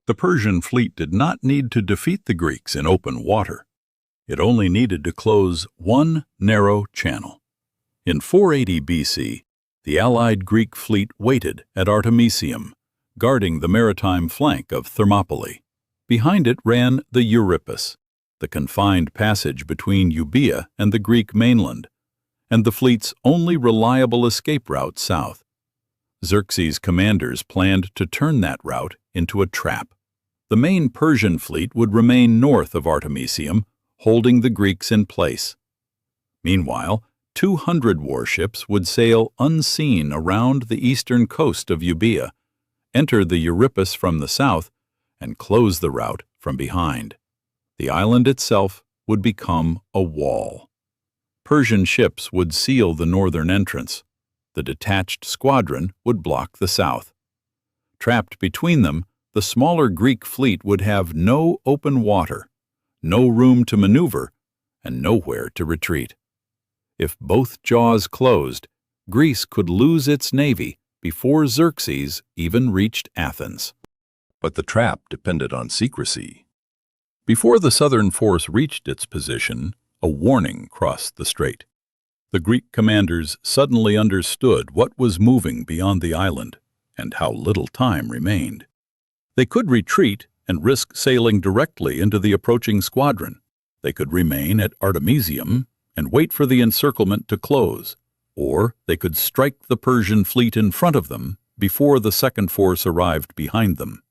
The Persian fleet did not need to defeat the Greeks in open water. It only needed to close one narrow channel. In 480 BC, the allied Greek fleet waited at Artemisium, guarding the maritime flank of Thermopylae. Behind it ran the Euripus, the confined passage between Euboea and the Greek mainland, and the fleet's only reliable escape route south. Xerxes' commanders planned to turn that route into a trap. The main Persian fleet would remain north of Artemisium, holding the Greeks in place. Meanwhile, 200 warships would sail unseen around the eastern coast of Euboea, enter the Euripus from the south, and close the route from behind. The island itself would become a wall. Persian ships would seal the northern entrance. The detached squadron would block the south. Trapped between them, the smaller Greek fleet would have no open water, no room to maneuver, and nowhere to retreat. If both jaws closed, Greece could lose its navy before Xerxes even reached Athens. But the trap depended on secrecy. Before the southern force reached its position, a warning crossed the strait. The Greek commanders suddenly understood what was moving beyond the island and how little time remained. They could retreat and risk sailing directly into the approaching squadron. They could remain at Artemisium and wait for the encirclement to close, or they could strike the Persian fleet in front of them before the second force arrived behind them.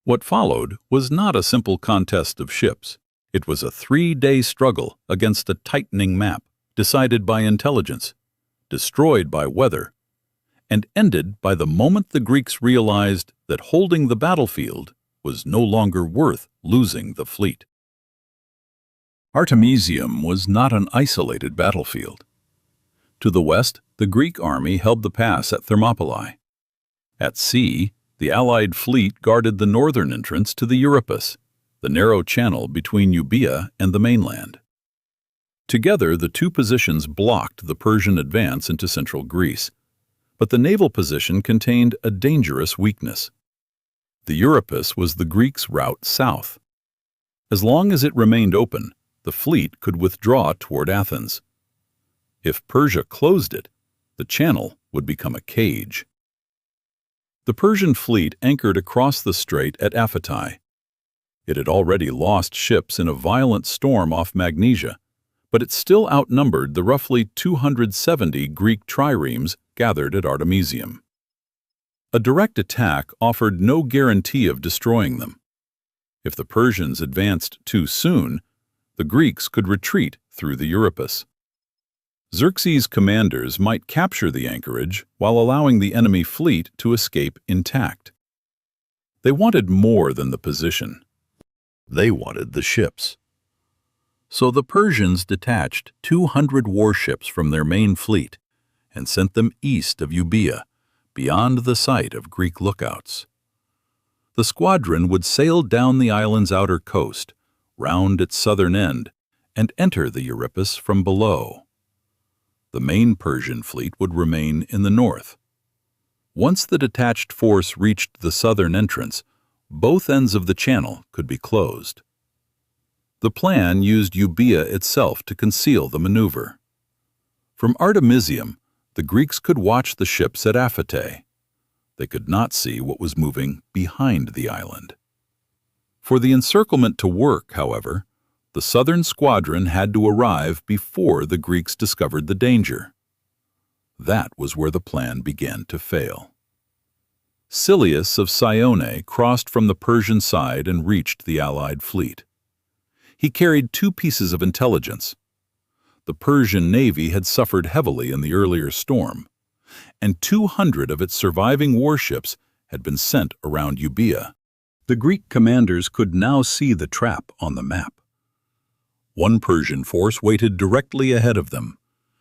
What followed was not a simple contest of ships. It was a 3-day struggle against a tightening map, decided by intelligence, destroyed by weather, and ended by the moment the Greeks realized that holding the battlefield was no longer worth losing the fleet. Artemisium was not an isolated battlefield. To the west, the Greek army held the pass at Thermopylae. At sea, the Allied fleet guarded the northern entrance to the Euripus, the narrow channel between Euboea and the mainland. Together, the two positions blocked the Persian advance into central Greece, but the naval position contained a dangerous weakness. The Euripus was the Greeks' route south. As long as it remained open, the fleet could withdraw toward Athens. If Persia closed it, the channel would become a cage. The Persian fleet anchored across the strait at Aphetai. It had already lost ships in a violent storm off Magnesia, but it still outnumbered the roughly 270 Greek triremes gathered at Artemisium. A direct attack offered no guarantee of destroying them. If the Persians advanced too soon, the Greeks could retreat through the Euripus. Xerxes' commanders might capture the anchorage while allowing the enemy fleet to escape intact. They wanted more than the position. They wanted the ships. So the Persians detached 200 warships from their main fleet and sent them east of Euboea, beyond the sight of Greek lookouts. The squadron would sail down the island's outer coast, round its southern end, and enter the Euripus from below. The main Persian fleet would remain in the north. Once the detached force reached the southern entrance, both ends of the channel could be closed. The plan used Euboea itself to conceal the maneuver. From Artemisium, the Greeks could watch the ships at Aphetai. They could not see what was moving behind the island. For the encirclement to work, however, the southern squadron had to arrive before the Greeks discovered the danger. That was where the plan began to fail. Silius of Cyone crossed from the Persian side and reached the Allied fleet. He carried 2 pieces of intelligence. The Persian navy had suffered heavily in the earlier storm, and 200 of its surviving warships had been sent around Euboea. The Greek commanders could now see the trap on the map. One Persian force waited directly ahead of them.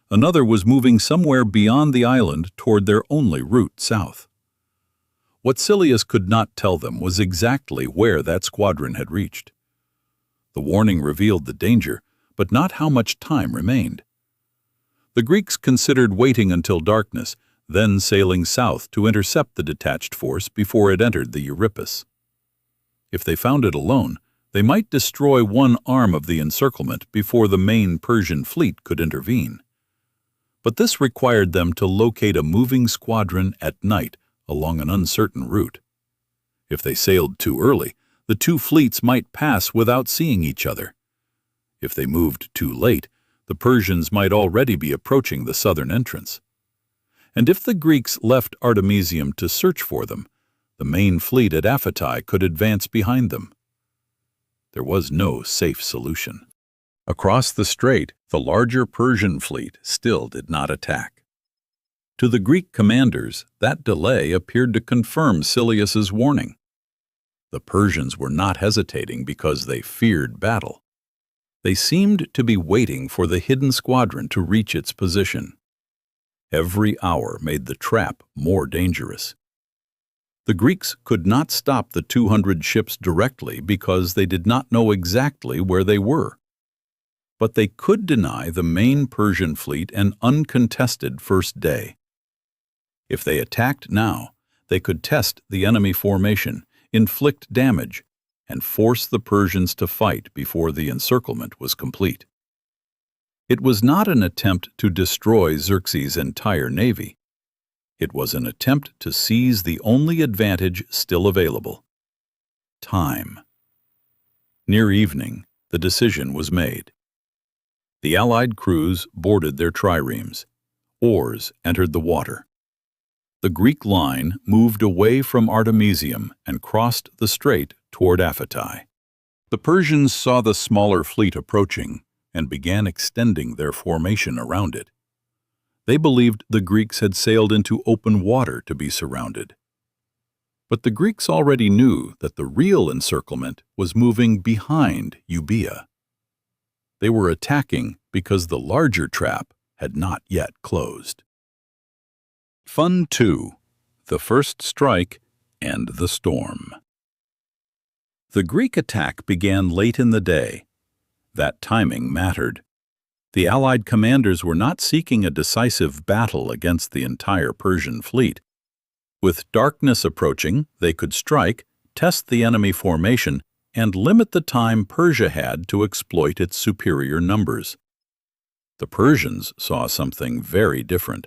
Another was moving somewhere beyond the island toward their only route south. What Silius could not tell them was exactly where that squadron had reached. The warning revealed the danger, but not how much time remained. The Greeks considered waiting until darkness, then sailing south to intercept the detached force before it entered the Euripus. If they found it alone, they might destroy one arm of the encirclement before the main Persian fleet could intervene. But this required them to locate a moving squadron at night along an uncertain route. If they sailed too early, the two fleets might pass without seeing each other. If they moved too late, the Persians might already be approaching the southern entrance. And if the Greeks left Artemisium to search for them, the main fleet at Aphetai could advance behind them. There was no safe solution. Across the strait, the larger Persian fleet still did not attack. To the Greek commanders, that delay appeared to confirm Silius's warning. The Persians were not hesitating because they feared battle. They seemed to be waiting for the hidden squadron to reach its position. Every hour made the trap more dangerous. The Greeks could not stop the 200 ships directly because they did not know exactly where they were. But they could deny the main Persian fleet an uncontested first day. If they attacked now, they could test the enemy formation, inflict damage, and force the Persians to fight before the encirclement was complete. It was not an attempt to destroy Xerxes' entire navy. It was an attempt to seize the only advantage still available: time. Near evening, the decision was made. The Allied crews boarded their triremes. Oars entered the water. The Greek line moved away from Artemisium and crossed the strait toward Aphetai. The Persians saw the smaller fleet approaching and began extending their formation around it. They believed the Greeks had sailed into open water to be surrounded. But the Greeks already knew that the real encirclement was moving behind Euboea. They were attacking because the larger trap had not yet closed. Fun 2. The First Strike and the Storm. The Greek attack began late in the day. That timing mattered. The Allied commanders were not seeking a decisive battle against the entire Persian fleet. With darkness approaching, they could strike, test the enemy formation, and limit the time Persia had to exploit its superior numbers. The Persians saw something very different.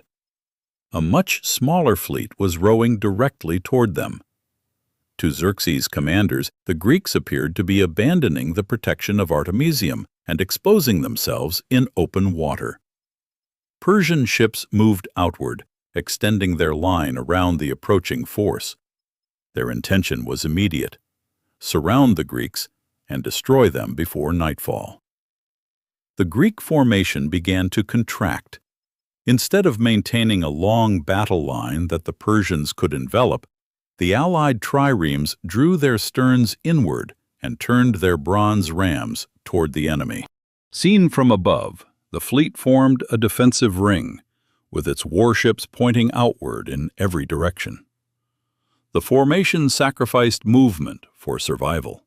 A much smaller fleet was rowing directly toward them. To Xerxes' commanders, the Greeks appeared to be abandoning the protection of Artemisium and exposing themselves in open water. Persian ships moved outward, extending their line around the approaching force. Their intention was immediate: surround the Greeks and destroy them before nightfall. The Greek formation began to contract. Instead of maintaining a long battle line that the Persians could envelop, the Allied triremes drew their sterns inward and turned their bronze rams toward the enemy. Seen from above, the fleet formed a defensive ring, with its warships pointing outward in every direction. The formation sacrificed movement for survival.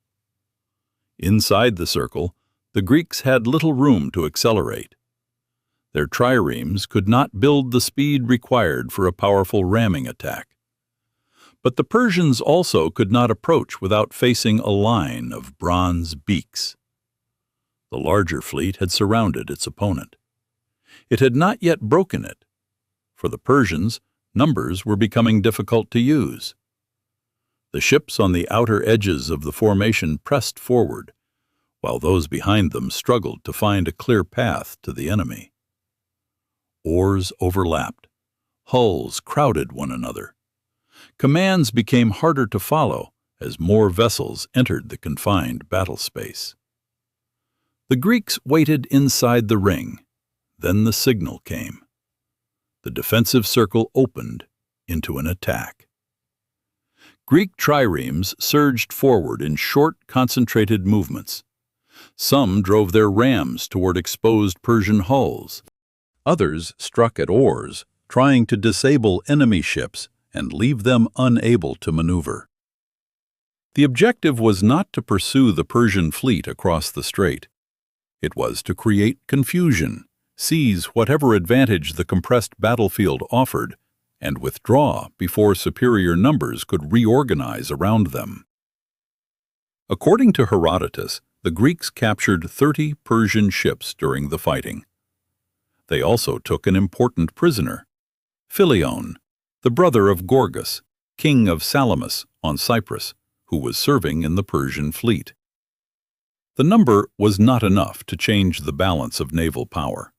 Inside the circle, the Greeks had little room to accelerate. Their triremes could not build the speed required for a powerful ramming attack. But the Persians also could not approach without facing a line of bronze beaks. The larger fleet had surrounded its opponent. It had not yet broken it. For the Persians, numbers were becoming difficult to use. The ships on the outer edges of the formation pressed forward, while those behind them struggled to find a clear path to the enemy. Oars overlapped. Hulls crowded one another. Commands became harder to follow as more vessels entered the confined battle space. The Greeks waited inside the ring. Then the signal came. The defensive circle opened into an attack. Greek triremes surged forward in short, concentrated movements. Some drove their rams toward exposed Persian hulls. Others struck at oars, trying to disable enemy ships and leave them unable to maneuver. The objective was not to pursue the Persian fleet across the strait. It was to create confusion, seize whatever advantage the compressed battlefield offered, and withdraw before superior numbers could reorganize around them. According to Herodotus, the Greeks captured 30 Persian ships during the fighting. They also took an important prisoner, Philion, the brother of Gorgas, king of Salamis on Cyprus, who was serving in the Persian fleet. The number was not enough to change the balance of naval power,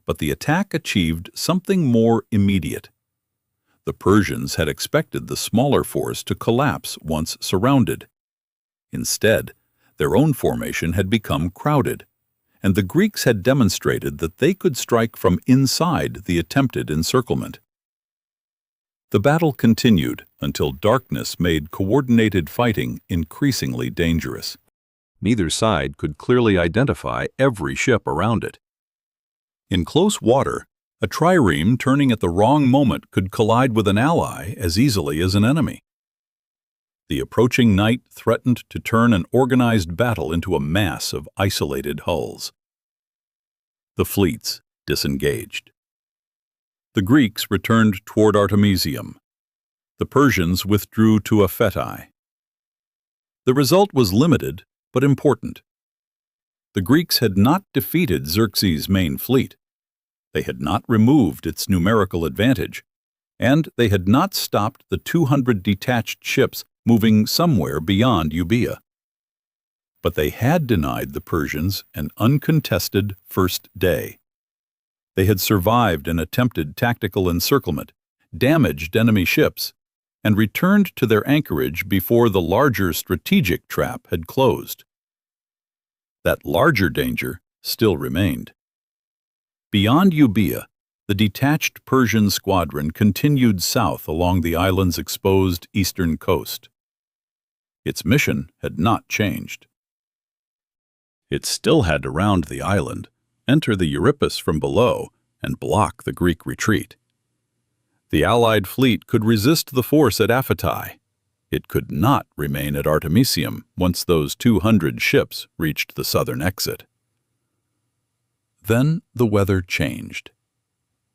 but the attack achieved something more immediate. The Persians had expected the smaller force to collapse once surrounded. Instead, their own formation had become crowded, and the Greeks had demonstrated that they could strike from inside the attempted encirclement. The battle continued until darkness made coordinated fighting increasingly dangerous. Neither side could clearly identify every ship around it. In close water, a trireme turning at the wrong moment could collide with an ally as easily as an enemy. The approaching night threatened to turn an organized battle into a mass of isolated hulls. The fleets disengaged. The Greeks returned toward Artemisium. The Persians withdrew to Aphetai. The result was limited but important. The Greeks had not defeated Xerxes' main fleet. They had not removed its numerical advantage, and they had not stopped the 200 detached ships moving somewhere beyond Euboea. But they had denied the Persians an uncontested first day. They had survived an attempted tactical encirclement, damaged enemy ships, and returned to their anchorage before the larger strategic trap had closed. That larger danger still remained. Beyond Euboea, the detached Persian squadron continued south along the island's exposed eastern coast. Its mission had not changed. It still had to round the island, enter the Euripus from below, and block the Greek retreat. The Allied fleet could resist the force at Aphetai. It could not remain at Artemisium once those 200 ships reached the southern exit. Then the weather changed.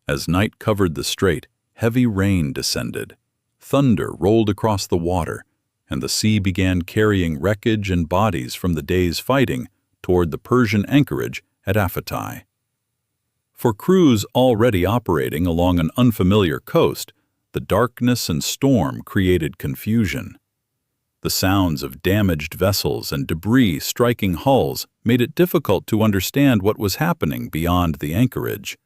As night covered the strait, heavy rain descended. Thunder rolled across the water, and the sea began carrying wreckage and bodies from the day's fighting toward the Persian anchorage at Aphetai. For crews already operating along an unfamiliar coast, the darkness and storm created confusion. The sounds of damaged vessels and debris striking hulls made it difficult to understand what was happening beyond the anchorage.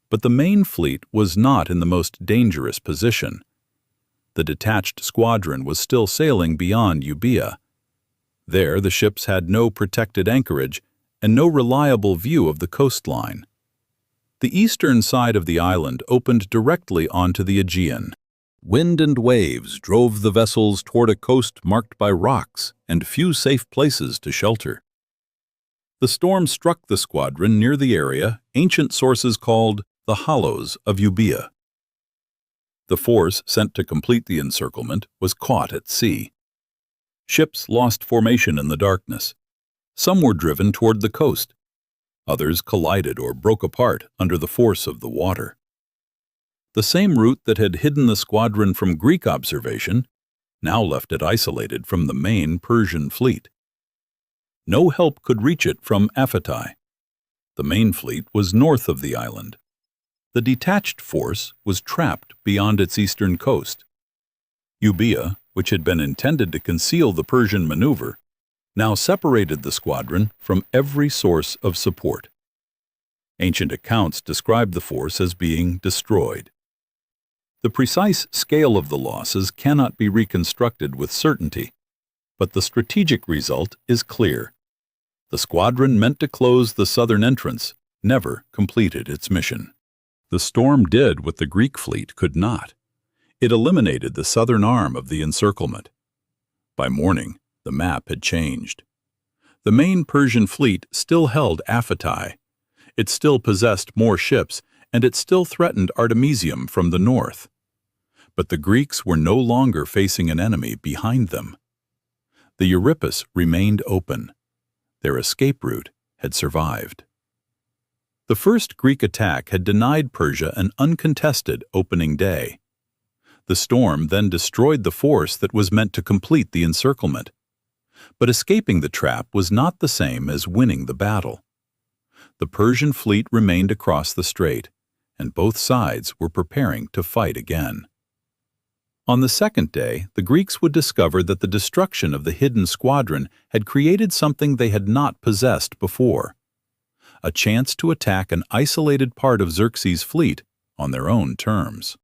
But the main fleet was not in the most dangerous position. The detached squadron was still sailing beyond Euboea. There the ships had no protected anchorage and no reliable view of the coastline. The eastern side of the island opened directly onto the Aegean. Wind and waves drove the vessels toward a coast marked by rocks and few safe places to shelter. The storm struck the squadron near the area ancient sources called the Hollows of Euboea. The force sent to complete the encirclement was caught at sea. Ships lost formation in the darkness. Some were driven toward the coast. Others collided or broke apart under the force of the water. The same route that had hidden the squadron from Greek observation now left it isolated from the main Persian fleet. No help could reach it from Aphetai. The main fleet was north of the island. The detached force was trapped beyond its eastern coast. Euboea, which had been intended to conceal the Persian maneuver, now separated the squadron from every source of support. Ancient accounts describe the force as being destroyed. The precise scale of the losses cannot be reconstructed with certainty, but the strategic result is clear. The squadron meant to close the southern entrance never completed its mission. The storm did what the Greek fleet could not. It eliminated the southern arm of the encirclement. By morning, the map had changed. The main Persian fleet still held Aphetai. It still possessed more ships, and it still threatened Artemisium from the north. But the Greeks were no longer facing an enemy behind them. The Euripus remained open. Their escape route had survived. The first Greek attack had denied Persia an uncontested opening day. The storm then destroyed the force that was meant to complete the encirclement. But escaping the trap was not the same as winning the battle. The Persian fleet remained across the strait, and both sides were preparing to fight again. On the second day, the Greeks would discover that the destruction of the hidden squadron had created something they had not possessed before: a chance to attack an isolated part of Xerxes' fleet on their own terms.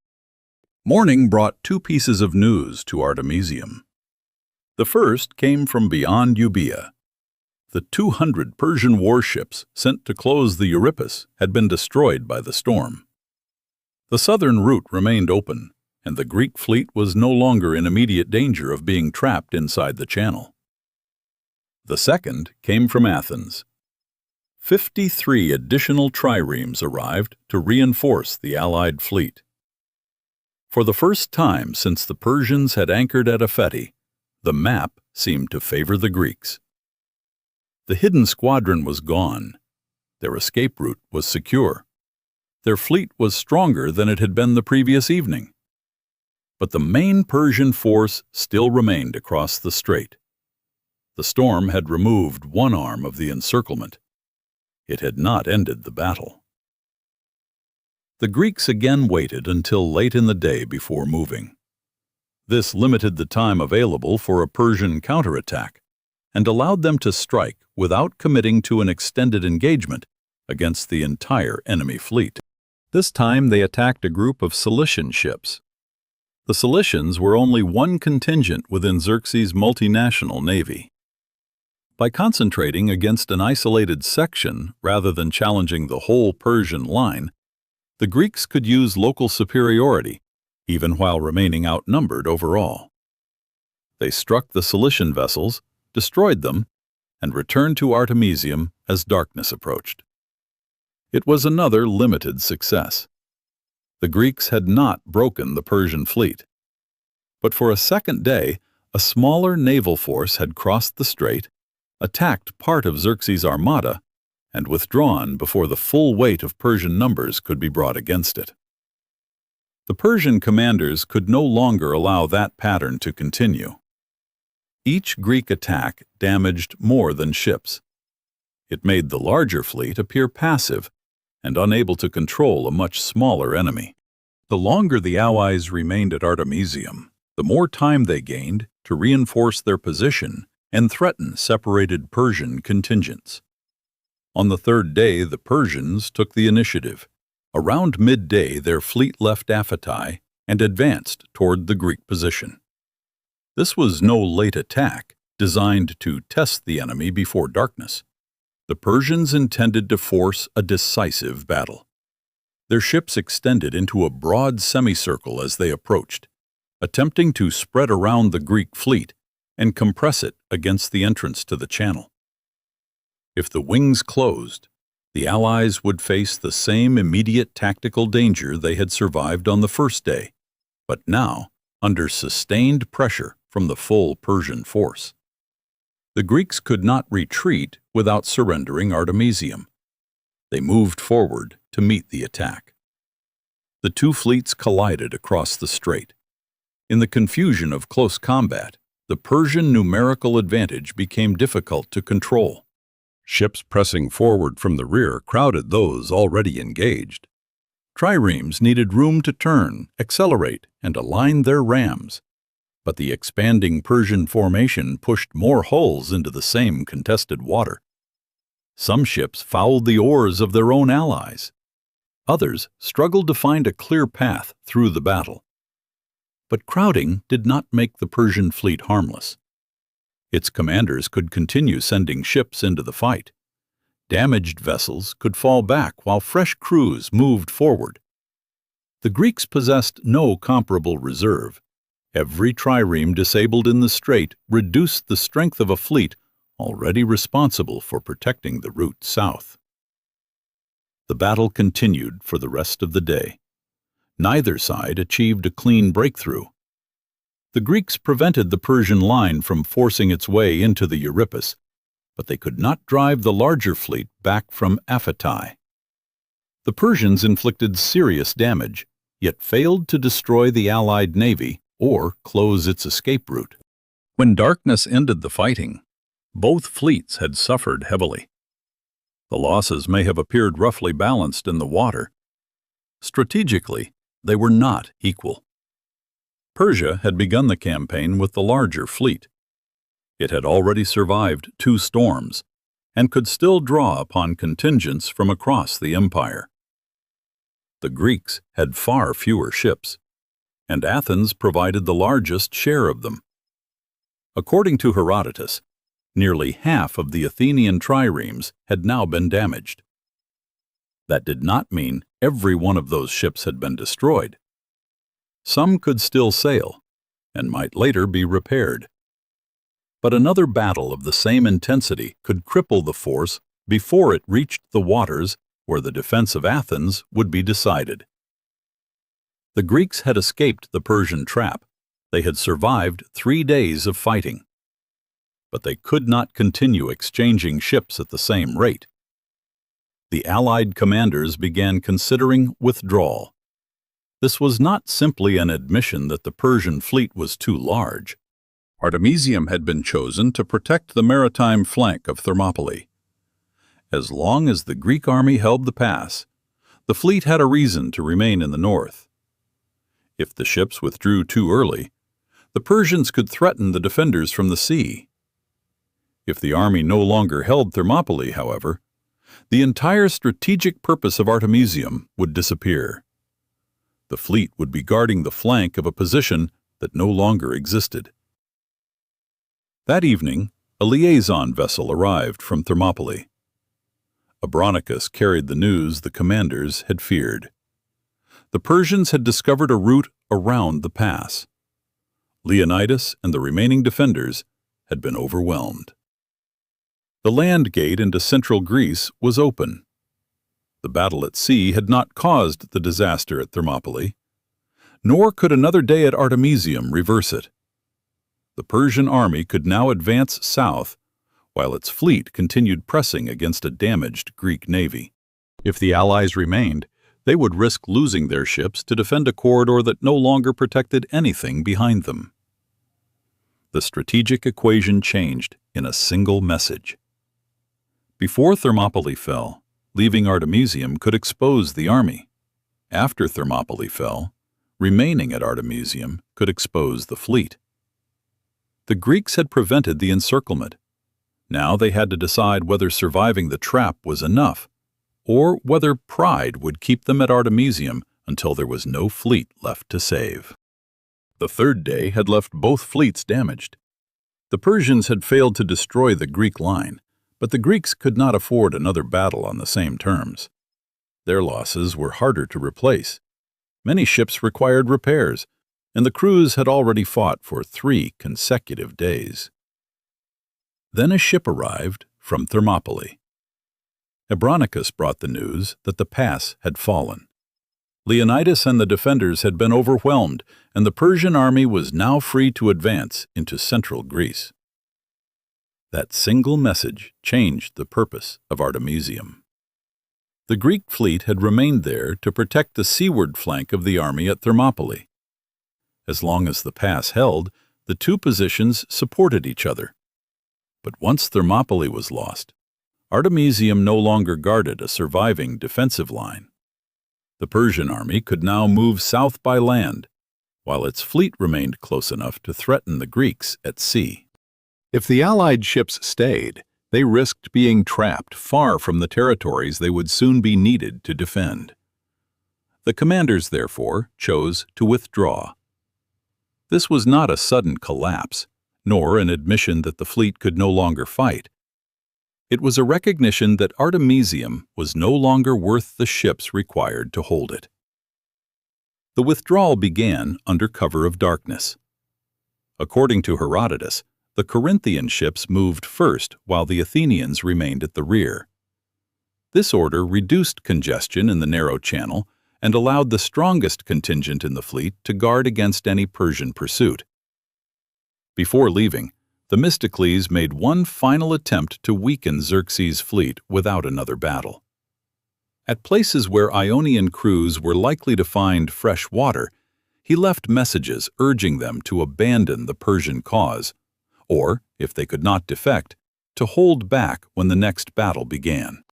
Morning brought two pieces of news to Artemisium. The first came from beyond Euboea. The 200 Persian warships sent to close the Euripus had been destroyed by the storm. The southern route remained open, and the Greek fleet was no longer in immediate danger of being trapped inside the channel. The second came from Athens. 53 additional triremes arrived to reinforce the Allied fleet. For the first time since the Persians had anchored at Aphetai, the map seemed to favor the Greeks. The hidden squadron was gone. Their escape route was secure. Their fleet was stronger than it had been the previous evening. But the main Persian force still remained across the strait. The storm had removed one arm of the encirclement. It had not ended the battle. The Greeks again waited until late in the day before moving. This limited the time available for a Persian counterattack and allowed them to strike without committing to an extended engagement against the entire enemy fleet. This time they attacked a group of Cilician ships. The Cilicians were only one contingent within Xerxes' multinational navy. By concentrating against an isolated section rather than challenging the whole Persian line, the Greeks could use local superiority, even while remaining outnumbered overall. They struck the Cilician vessels, destroyed them, and returned to Artemisium as darkness approached. It was another limited success. The Greeks had not broken the Persian fleet. But for a second day, a smaller naval force had crossed the strait, attacked part of Xerxes' armada, and withdrawn before the full weight of Persian numbers could be brought against it. The Persian commanders could no longer allow that pattern to continue. Each Greek attack damaged more than ships. It made the larger fleet appear passive and unable to control a much smaller enemy. The longer the Allies remained at Artemisium, the more time they gained to reinforce their position and threaten separated Persian contingents. On the third day, the Persians took the initiative. Around midday, their fleet left Aphetai and advanced toward the Greek position. This was no late attack designed to test the enemy before darkness. The Persians intended to force a decisive battle. Their ships extended into a broad semicircle as they approached, attempting to spread around the Greek fleet and compress it against the entrance to the channel. If the wings closed, the Allies would face the same immediate tactical danger they had survived on the first day, but now under sustained pressure from the full Persian force. The Greeks could not retreat without surrendering Artemisium. They moved forward to meet the attack. The two fleets collided across the strait. In the confusion of close combat, the Persian numerical advantage became difficult to control. Ships pressing forward from the rear crowded those already engaged. Triremes needed room to turn, accelerate, and align their rams. But the expanding Persian formation pushed more hulls into the same contested water. Some ships fouled the oars of their own allies. Others struggled to find a clear path through the battle. But crowding did not make the Persian fleet harmless. Its commanders could continue sending ships into the fight. Damaged vessels could fall back while fresh crews moved forward. The Greeks possessed no comparable reserve. Every trireme disabled in the strait reduced the strength of a fleet already responsible for protecting the route south. The battle continued for the rest of the day. Neither side achieved a clean breakthrough. The Greeks prevented the Persian line from forcing its way into the Euripus, but they could not drive the larger fleet back from Aphetai. The Persians inflicted serious damage, yet failed to destroy the Allied navy or close its escape route. When darkness ended the fighting, Both fleets had suffered heavily. The losses may have appeared roughly balanced in the water. Strategically, they were not equal. Persia had begun the campaign with the larger fleet. It had already survived 2 storms and could still draw upon contingents from across the empire. The Greeks had far fewer ships, and Athens provided the largest share of them. According to Herodotus, nearly half of the Athenian triremes had now been damaged. That did not mean every one of those ships had been destroyed. Some could still sail, and might later be repaired. But another battle of the same intensity could cripple the force before it reached the waters where the defense of Athens would be decided. The Greeks had escaped the Persian trap. They had survived 3 days of fighting. But they could not continue exchanging ships at the same rate. The Allied commanders began considering withdrawal. This was not simply an admission that the Persian fleet was too large. Artemisium had been chosen to protect the maritime flank of Thermopylae. As long as the Greek army held the pass, the fleet had a reason to remain in the north. If the ships withdrew too early, the Persians could threaten the defenders from the sea. If the army no longer held Thermopylae, however, the entire strategic purpose of Artemisium would disappear. The fleet would be guarding the flank of a position that no longer existed. That evening, a liaison vessel arrived from Thermopylae. Abronichus carried the news the commanders had feared. The Persians had discovered a route around the pass. Leonidas and the remaining defenders had been overwhelmed. The land gate into central Greece was open. The battle at sea had not caused the disaster at Thermopylae, nor could another day at Artemisium reverse it. The Persian army could now advance south, while its fleet continued pressing against a damaged Greek navy. If the Allies remained, they would risk losing their ships to defend a corridor that no longer protected anything behind them. The strategic equation changed in a single message. Before Thermopylae fell, leaving Artemisium could expose the army. After Thermopylae fell, remaining at Artemisium could expose the fleet. The Greeks had prevented the encirclement. Now they had to decide whether surviving the trap was enough, or whether pride would keep them at Artemisium until there was no fleet left to save. The 3rd day had left both fleets damaged. The Persians had failed to destroy the Greek line, but the Greeks could not afford another battle on the same terms. Their losses were harder to replace. Many ships required repairs, and the crews had already fought for 3 consecutive days. Then a ship arrived from Thermopylae. Abronichus brought the news that the pass had fallen. Leonidas and the defenders had been overwhelmed, and the Persian army was now free to advance into central Greece. That single message changed the purpose of Artemisium. The Greek fleet had remained there to protect the seaward flank of the army at Thermopylae. As long as the pass held, the 2 positions supported each other. But once Thermopylae was lost, Artemisium no longer guarded a surviving defensive line. The Persian army could now move south by land, while its fleet remained close enough to threaten the Greeks at sea. If the Allied ships stayed, they risked being trapped far from the territories they would soon be needed to defend. The commanders, therefore, chose to withdraw. This was not a sudden collapse, nor an admission that the fleet could no longer fight. It was a recognition that Artemisium was no longer worth the ships required to hold it. The withdrawal began under cover of darkness. According to Herodotus, the Corinthian ships moved first while the Athenians remained at the rear. This order reduced congestion in the narrow channel and allowed the strongest contingent in the fleet to guard against any Persian pursuit. Before leaving, Themistocles made one final attempt to weaken Xerxes' fleet without another battle. At places where Ionian crews were likely to find fresh water, he left messages urging them to abandon the Persian cause, or, if they could not defect, to hold back when the next battle began.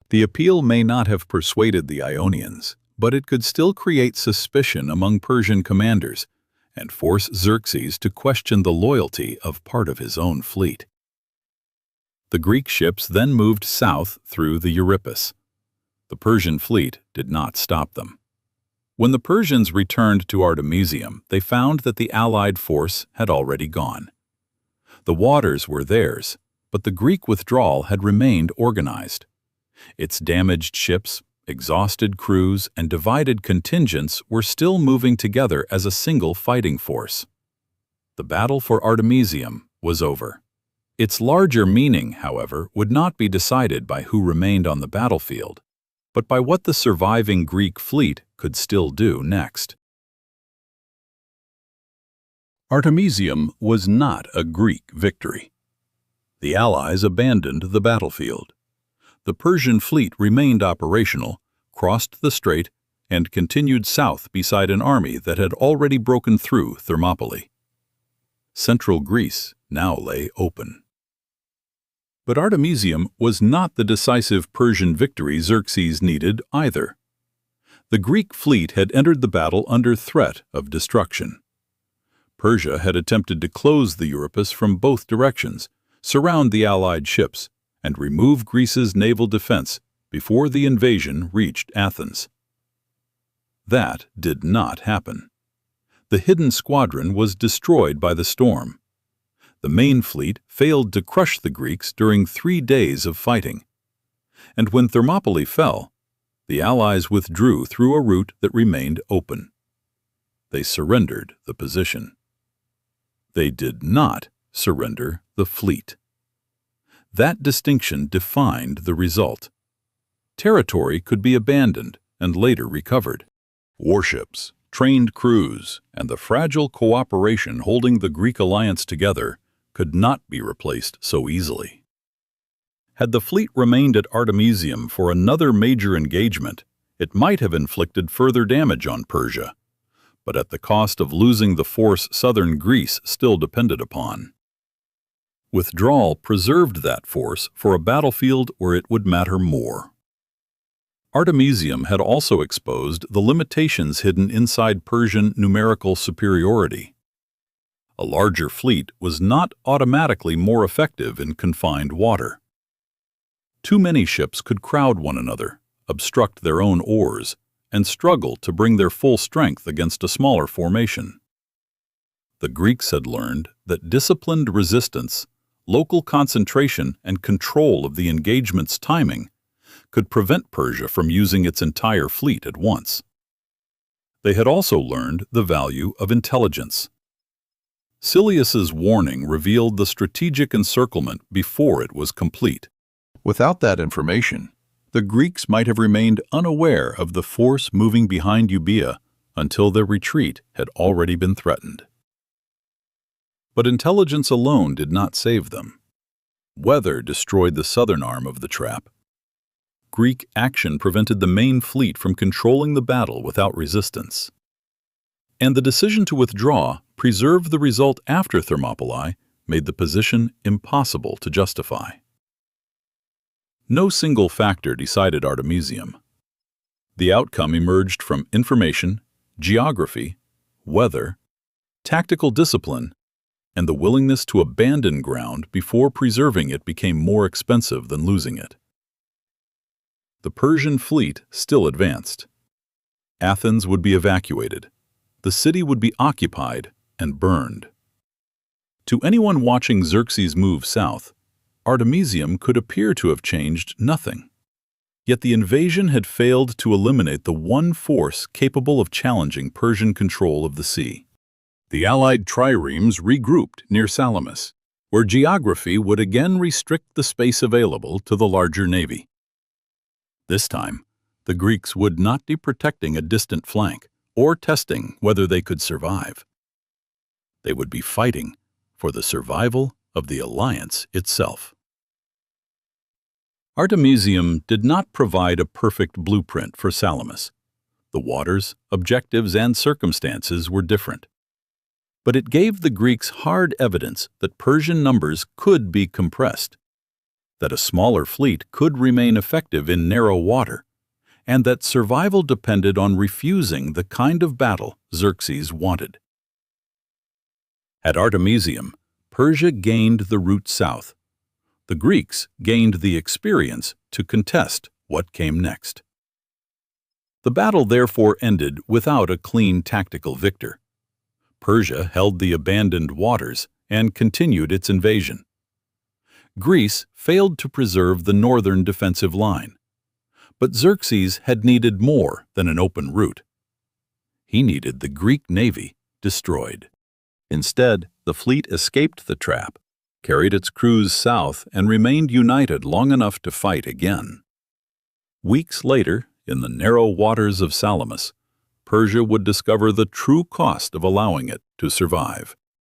The appeal may not have persuaded the Ionians, but it could still create suspicion among Persian commanders and force Xerxes to question the loyalty of part of his own fleet. The Greek ships then moved south through the Euripus. The Persian fleet did not stop them. When the Persians returned to Artemisium, they found that the allied force had already gone. The waters were theirs, but the Greek withdrawal had remained organized. Its damaged ships, exhausted crews, and divided contingents were still moving together as a single fighting force. The battle for Artemisium was over. Its larger meaning, however, would not be decided by who remained on the battlefield, but by what the surviving Greek fleet could still do next. Artemisium was not a Greek victory. The Allies abandoned the battlefield. The Persian fleet remained operational, crossed the strait, and continued south beside an army that had already broken through Thermopylae. Central Greece now lay open. But Artemisium was not the decisive Persian victory Xerxes needed either. The Greek fleet had entered the battle under threat of destruction. Persia had attempted to close the Euripus from both directions, surround the Allied ships, and remove Greece's naval defense before the invasion reached Athens. That did not happen. The hidden squadron was destroyed by the storm. The main fleet failed to crush the Greeks during 3 days of fighting. And when Thermopylae fell, the Allies withdrew through a route that remained open. They surrendered the position. They did not surrender the fleet. That distinction defined the result. Territory could be abandoned and later recovered. Warships, trained crews, and the fragile cooperation holding the Greek alliance together could not be replaced so easily. Had the fleet remained at Artemisium for another major engagement, it might have inflicted further damage on Persia, but at the cost of losing the force southern Greece still depended upon. Withdrawal preserved that force for a battlefield where it would matter more. Artemisium had also exposed the limitations hidden inside Persian numerical superiority. A larger fleet was not automatically more effective in confined water. Too many ships could crowd one another, obstruct their own oars, and struggle to bring their full strength against a smaller formation. The Greeks had learned that disciplined resistance, local concentration, and control of the engagement's timing could prevent Persia from using its entire fleet at once. They had also learned the value of intelligence. Silius's warning revealed the strategic encirclement before it was complete. Without that information, the Greeks might have remained unaware of the force moving behind Euboea until their retreat had already been threatened. But intelligence alone did not save them. Weather destroyed the southern arm of the trap. Greek action prevented the main fleet from controlling the battle without resistance. And the decision to withdraw, preserve the result after Thermopylae, made the position impossible to justify. No single factor decided Artemisium. The outcome emerged from information, geography, weather, tactical discipline, and the willingness to abandon ground before preserving it became more expensive than losing it. The Persian fleet still advanced. Athens would be evacuated. The city would be occupied and burned. To anyone watching Xerxes move south, Artemisium could appear to have changed nothing. Yet the invasion had failed to eliminate the one force capable of challenging Persian control of the sea. The allied triremes regrouped near Salamis, where geography would again restrict the space available to the larger navy. This time, the Greeks would not be protecting a distant flank or testing whether they could survive. They would be fighting for the survival of the alliance itself. Artemisium did not provide a perfect blueprint for Salamis. The waters, objectives, and circumstances were different. But it gave the Greeks hard evidence that Persian numbers could be compressed, that a smaller fleet could remain effective in narrow water, and that survival depended on refusing the kind of battle Xerxes wanted. At Artemisium, Persia gained the route south. The Greeks gained the experience to contest what came next. The battle therefore ended without a clean tactical victor. Persia held the abandoned waters and continued its invasion. Greece failed to preserve the northern defensive line. But Xerxes had needed more than an open route. He needed the Greek navy destroyed. Instead, the fleet escaped the trap, carried its crews south, and remained united long enough to fight again. Weeks later, in the narrow waters of Salamis, Persia would discover the true cost of allowing it to survive.